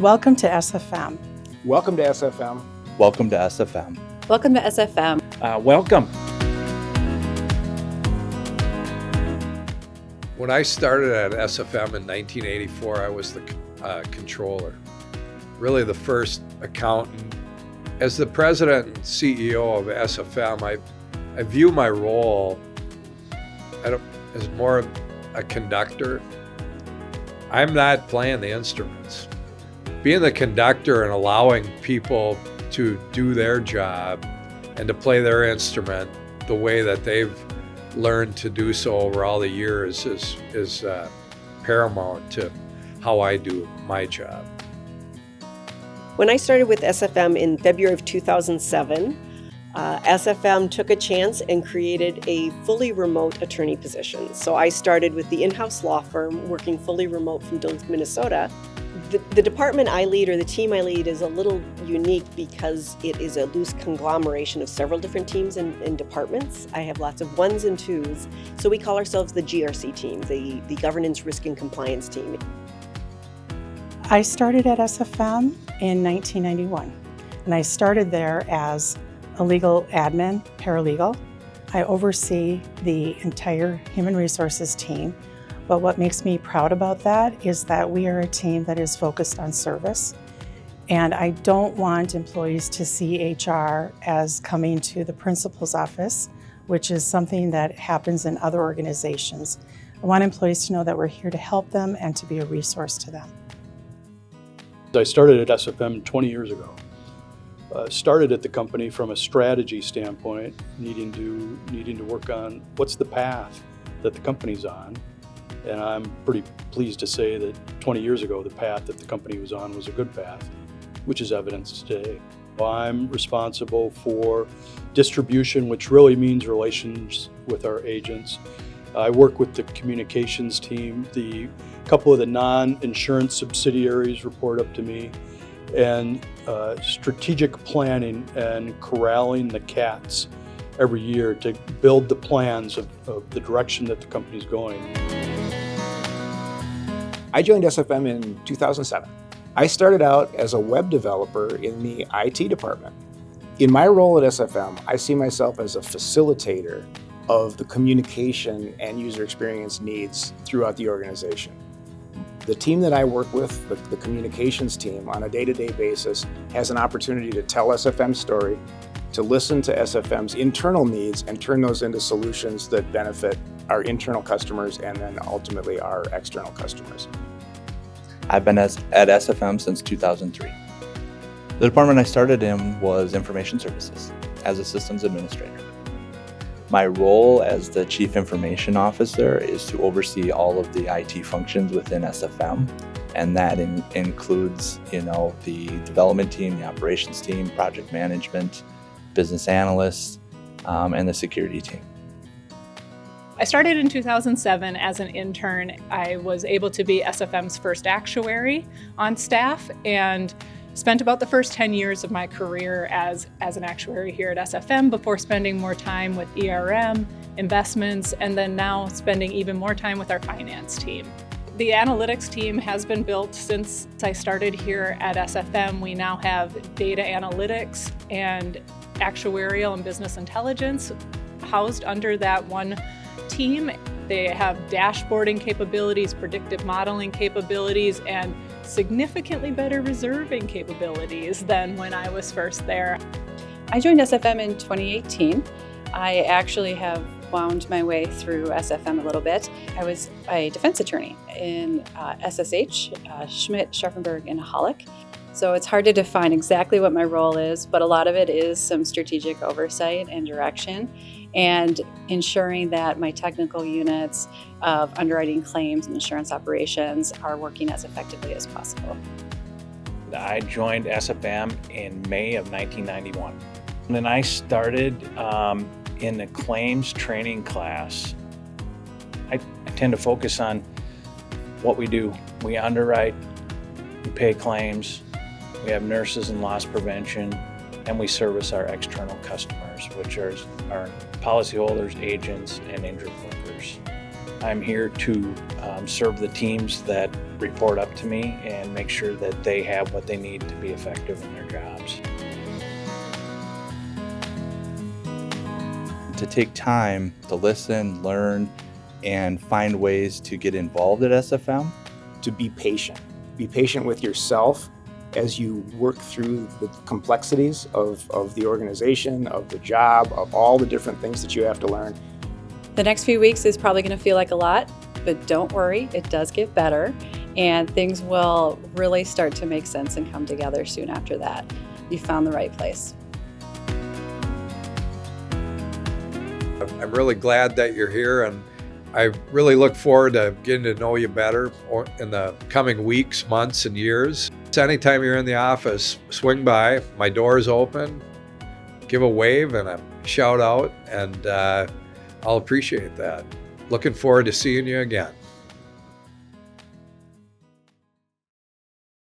Welcome to SFM. Welcome to SFM. Welcome to SFM. Welcome to SFM. Welcome. When I started at SFM in 1984, I was the controller, really the first accountant. As the president and CEO of SFM, I view my role as more a conductor. I'm not playing the instruments. Being the conductor and allowing people to do their job and to play their instrument the way that they've learned to do so over all the years is paramount to how I do my job. When I started with SFM in February of 2007, SFM took a chance and created a fully remote attorney position. So I started with the in-house law firm working fully remote from Duluth, Minnesota. The department I lead, or the team I lead, is a little unique because it is a loose conglomeration of several different teams and departments. I have lots of ones and twos, so we call ourselves the GRC team, the Governance, Risk, and Compliance team. I started at SFM in 1991, and I started there as a legal admin, paralegal. I oversee the entire human resources team. But what makes me proud about that is that we are a team that is focused on service. And I don't want employees to see HR as coming to the principal's office, which is something that happens in other organizations. I want employees to know that we're here to help them and to be a resource to them. I started at SFM 20 years ago. Started at the company from a strategy standpoint, needing to work on what's the path that the company's on. And I'm pretty pleased to say that 20 years ago, the path that the company was on was a good path, which is evidenced today. I'm responsible for distribution, which really means relations with our agents. I work with the communications team. The couple of the non-insurance subsidiaries report up to me, and strategic planning and corralling the cats every year to build the plans of the direction that the company's going. I joined SFM in 2007. I started out as a web developer in the IT department. In my role at SFM, I see myself as a facilitator of the communication and user experience needs throughout the organization. The team that I work with, the communications team, on a day-to-day basis has an opportunity to tell SFM's story, to listen to SFM's internal needs and turn those into solutions that benefit our internal customers and then ultimately our external customers. I've been at SFM since 2003. The department I started in was Information Services as a systems administrator. My role as the Chief Information Officer is to oversee all of the IT functions within SFM, and that includes, the development team, the operations team, project management, business analysts, and the security team. I started in 2007 as an intern. I was able to be SFM's first actuary on staff and spent about the first 10 years of my career as an actuary here at SFM before spending more time with ERM, investments, and then now spending even more time with our finance team. The analytics team has been built since I started here at SFM. We now have data analytics and actuarial and business intelligence housed under that one team. They have dashboarding capabilities, predictive modeling capabilities, and significantly better reserving capabilities than when I was first there. I joined SFM in 2018. I actually have wound my way through SFM a little bit. I was a defense attorney in SSH, Schmidt, Scharfenberg, and Hollick. So it's hard to define exactly what my role is, but a lot of it is some strategic oversight and direction and ensuring that my technical units of underwriting claims and insurance operations are working as effectively as possible. I joined SFM in May of 1991. And then I started in the claims training class. I tend to focus on what we do. We underwrite, we pay claims, we have nurses and loss prevention, and we service our external customers, which are our policyholders, agents, and injured workers. I'm here to serve the teams that report up to me and make sure that they have what they need to be effective in their jobs. To take time to listen, learn, and find ways to get involved at SFM. To be patient. Be patient with yourself as you work through the complexities of the organization, of the job, of all the different things that you have to learn. The next few weeks is probably going to feel like a lot, but don't worry, it does get better, and things will really start to make sense and come together soon after that. You found the right place. I'm really glad that you're here, and I really look forward to getting to know you better in the coming weeks, months, and years. Anytime you're in the office, swing by. My door is open. Give a wave and a shout out, and I'll appreciate that. Looking forward to seeing you again.